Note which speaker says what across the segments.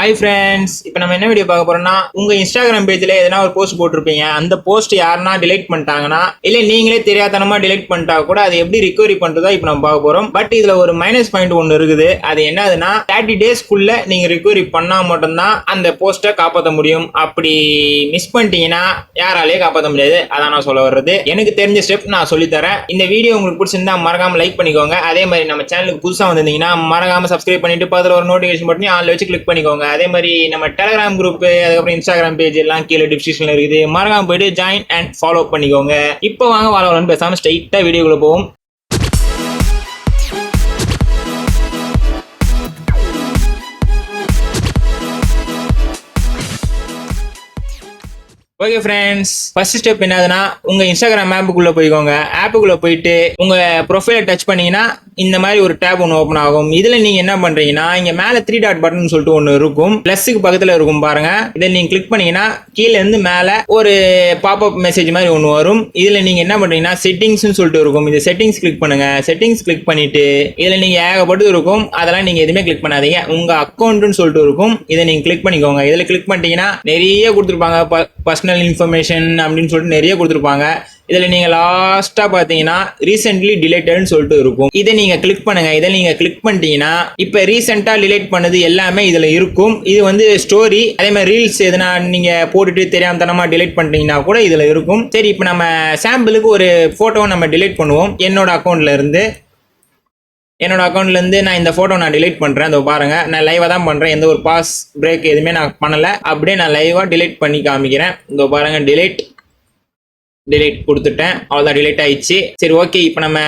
Speaker 1: Hi friends, இப்போ நம்ம என்ன வீடியோ பார்க்க போறோம்னா, உங்க இன்ஸ்டாகிராம் பேஜ்ல எதனா ஒரு போஸ்ட் போட்டிருப்பீங்க. அந்த போஸ்ட் யாருன்னா டிலீட் பண்ணிட்டாங்கன்னா, இல்ல நீங்களே தெரியாதனமா டிலீட் பண்ணிட்டா கூட அதை எப்படி ரிகவரி பண்றதா இப்போ நம்ம பார்க்க போறோம். பட் இதுல ஒரு மைனஸ் பாயிண்ட் ஒன்று இருக்குது. அது என்னதுன்னா 30 டேஸ்க்குள்ள நீங்க ரிகவரி பண்ணா மட்டும்தான் அந்த போஸ்ட்டை காப்பாற்ற முடியும். அப்படி மிஸ் பண்ணிட்டீங்கன்னா யாராலேயே காப்பாற்ற முடியாது. அதான் நான் சொல்ல வர்றது. எனக்கு தெரிஞ்ச ஸ்டெப் நான் சொல்லித்தரேன். இந்த வீடியோ உங்களுக்கு பிடிச்சிருந்தா மறக்காம லைக் பண்ணிக்கோங்க. அதே மாதிரி நம்ம சேனலுக்கு புதுசா வந்திருந்தீங்கன்னா மறக்காம சப்ஸ்கிரைப் பண்ணிட்டு பக்கத்துல ஒரு நோட்டிஃபிகேஷன் பட்டனை ஆன்ல வச்சு கிளிக் பண்ணிக்கோங்க. அதே மாதிரி நம்ம டெலிகிராம் குரூப், அதுக்கப்புறம் இன்ஸ்டாகிராம் பேஜ் எல்லாம் கீழே டிஸ்கிரிப்ஷன்ல இருக்குது. மறக்காம போயிட்டு ஜாயின் அண்ட் ஃபாலோ பண்ணிக்கோங்க. இப்போ வாங்க வாழ பேசாம ஸ்ட்ரைட்டா வீடியோக்குள்ள போவோம். ஓகே ஃப்ரெண்ட்ஸ், ஃபர்ஸ்ட் ஸ்டெப் என்னதுன்னா உங்க இன்ஸ்டாகிராம் ஆப்புக்குள்ள போய்க்கோங்க. ஆப்புக்குள்ள போயிட்டு உங்க ப்ரொஃபைலை டச் பண்ணீங்கன்னா இந்த மாதிரி ஒரு டேப் ஒன்று ஓப்பன் ஆகும். இதுல நீங்க என்ன பண்றீங்கன்னா, இங்க மேல 3 டாட் பட்டன் சொல்லிட்டு ஒன்று இருக்கும், பிளஸ்க்கு பக்கத்துல இருக்கும் பாருங்க. இதை நீங்க கிளிக் பண்ணீங்கன்னா கீழே இருந்து மேல ஒரு பாப்அப் மெசேஜ் மாதிரி ஒன்று வரும். இதுல நீங்க என்ன பண்றீங்கன்னா செட்டிங்ஸ் சொல்லிட்டு இருக்கும். இந்த செட்டிங்ஸ் கிளிக் பண்ணுங்க. செட்டிங்ஸ் கிளிக் பண்ணிட்டு இதுல நீங்க ஏகப்பட்டது இருக்கும், அதெல்லாம் நீங்க எதுவுமே கிளிக் பண்ணாதீங்க. உங்க அக்கௌண்ட்னு சொல்லிட்டு இருக்கும், இதை நீங்க கிளிக் பண்ணிக்கோங்க. இதுல கிளிக் பண்ணிட்டீங்கன்னா நிறைய கொடுத்துருப்பாங்க, பர்சனல் இன்ஃபர்மேஷன் அப்படின்னு சொல்லிட்டு நிறைய கொடுத்துருப்பாங்க. இதுல நீங்க லாஸ்டா பாத்தீங்கன்னா ரீசென்ட்லி டிலேட்டட்னு சொல்லிட்டு இருக்கும். இதை நீங்க கிளிக் பண்ணுங்க. இதை நீங்க கிளிக் பண்ணிட்டீங்கன்னா இப்ப ரீசெண்டா டிலேட் பண்ணது எல்லாமே இதுல இருக்கும். இது வந்து ஸ்டோரி, அதே மாதிரி ரீல்ஸ் எதுனா நீங்க போட்டுட்டு தெரியாம தனமா டிலேட் பண்ணிட்டீங்கன்னா கூட இதுல இருக்கும். சரி, இப்ப நம்ம சாம்பிளுக்கு ஒரு போட்டோவை நம்ம டிலேட் பண்ணுவோம். என்னோட அக்கௌண்ட்ல இருந்து நான் இந்த போட்டோ நான் டிலீட் பண்றேன். இதோ பாருங்க, நான் லைவா தான் பண்றேன். எந்த ஒரு பாஸ் பிரேக் எதுவுமே நான் பண்ணல. அப்படியே நான் லைவா டிலீட் பண்ணி காமிக்கிறேன். இதோ பாருங்க, டிலீட் கொடுத்துட்டேன். அவ்வளோதான், டிலீட் ஆயிடுச்சு. சரி, ஓகே. இப்போ நம்ம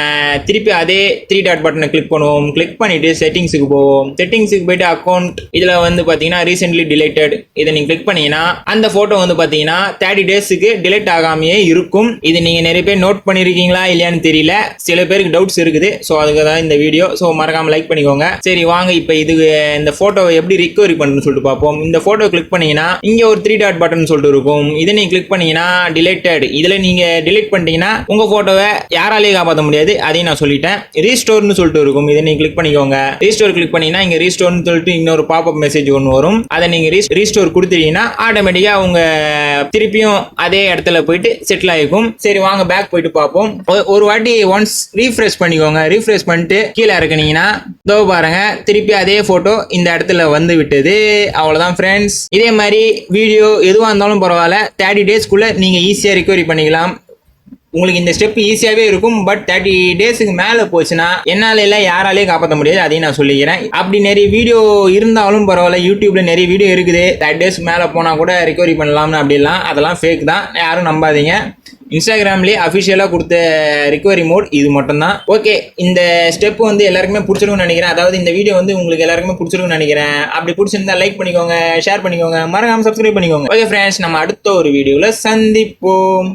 Speaker 1: திருப்பி அதே 3 டாட் பட்டனை கிளிக் பண்ணுவோம். கிளிக் பண்ணிட்டு செட்டிங்ஸுக்கு போவோம். செட்டிங்ஸுக்கு போயிட்டு அக்கௌண்ட், இதுல வந்து பாத்தீங்கன்னா ரீசென்ட்லி டிலேட்டட், இதை நீங்க கிளிக் பண்ணீங்கன்னா அந்த போட்டோ வந்து பாத்தீங்கன்னா 30 டேஸுக்கு டிலேட் ஆகாமையே இருக்கும். இது நீங்க நிறைய பேர் நோட் பண்ணிருக்கீங்களா இல்லையான்னு தெரியல. சில பேருக்கு டவுட்ஸ் இருக்குது. ஸோ அதுக்கு தான் இந்த வீடியோ. ஸோ மறக்காம லைக் பண்ணிக்கோங்க. சரி வாங்க, இப்போ இது இந்த போட்டோவை எப்படி ரிகவரி பண்ணுன்னு சொல்லிட்டு பார்ப்போம். இந்த போட்டோ கிளிக் பண்ணீங்கன்னா இங்க ஒரு 3 டாட் பட்டன் சொல்லிட்டு இருக்கும். இதை நீங்க கிளிக் பண்ணீங்கன்னா டிலேட்டட், இதுல நீங்க டிலீட் பண்ணிட்டீங்கன்னா உங்க போட்டோவை யாராலையும் காப்பாற்ற முடியாது. அதையும் நான் சொல்லிட்டேன். ரீஸ்டோர்னு சொல்லிட்டு இருக்கும், இதை நீங்க கிளிக் பண்ணிக்கோங்க. ரீஸ்டோர் கிளிக் பண்ணீங்கன்னா இங்க ரீஸ்டோர்னு சொல்லிட்டு இன்னொரு பாப்அப் மெசேஜ் ஒன்று வரும். அதை நீங்க ரீஸ்டோர் கொடுத்துட்டீங்கன்னா ஆட்டோமேட்டிக்கா உங்க திருப்பியும் அதே இடத்துல போயிட்டு செட்டில் ஆகிக்கும். சரி வாங்க பேக் போயிட்டு பார்ப்போம். ஒரு வாட்டி ஒன்ஸ் ரீஃப்ரெஷ் பண்ணிக்கோங்க. ரீஃப்ரெஷ் பண்ணிட்டு கீழே இறக்குனீங்கன்னா இதோ பாருங்க, திருப்பி அதே போட்டோ இந்த இடத்துல வந்து விட்டது. அவ்வளவுதான் ஃப்ரெண்ட்ஸ். இதே மாதிரி வீடியோ எதுவாக இருந்தாலும் பரவாயில்ல, 30 டேஸ்க்குள்ள நீங்க ஈஸியா ரிகவரி பண்ணிக்கலாம். உங்களுக்கு இந்த ஸ்டெப் ஈஸியாவே இருக்கும். பட் 30 டேஸுக்கு மேல போச்சுன்னா என்னால எல்லாம் யாராலையும் காப்பாற்ற முடியாது. அதையும் நான் சொல்லிக்கிறேன். அப்படி நிறைய வீடியோ இருந்தாலும் பரவாயில்ல, யூடியூப்ல நிறைய வீடியோ இருக்குது 30 டேஸ் மேல போனா கூட ரிகவரி பண்ணலாம்னு. அப்படிலாம் அதெல்லாம் ஃபேக் தான், யாரும் நம்பாதீங்க. இன்ஸ்டாகிராம்லேயே அஃபிஷியலாக கொடுத்த ரிகவரி மோட் இது மட்டும் தான். ஓகே, இந்த ஸ்டெப் வந்து எல்லாருக்குமே பிடிச்சிருக்கும்னு நினைக்கிறேன். அதாவது இந்த வீடியோ வந்து உங்களுக்கு எல்லாருக்குமே பிடிச்சிருக்கும்னு நினைக்கிறேன். அப்படி பிடிச்சிருந்தா லைக் பண்ணிக்கோங்க, ஷேர் பண்ணிக்கோங்க, மறக்காம சப்ஸ்கிரைப் பண்ணிக்கோங்க. ஓகே ஃப்ரெண்ட்ஸ், நம்ம அடுத்த ஒரு வீடியோவில் சந்திப்போம்.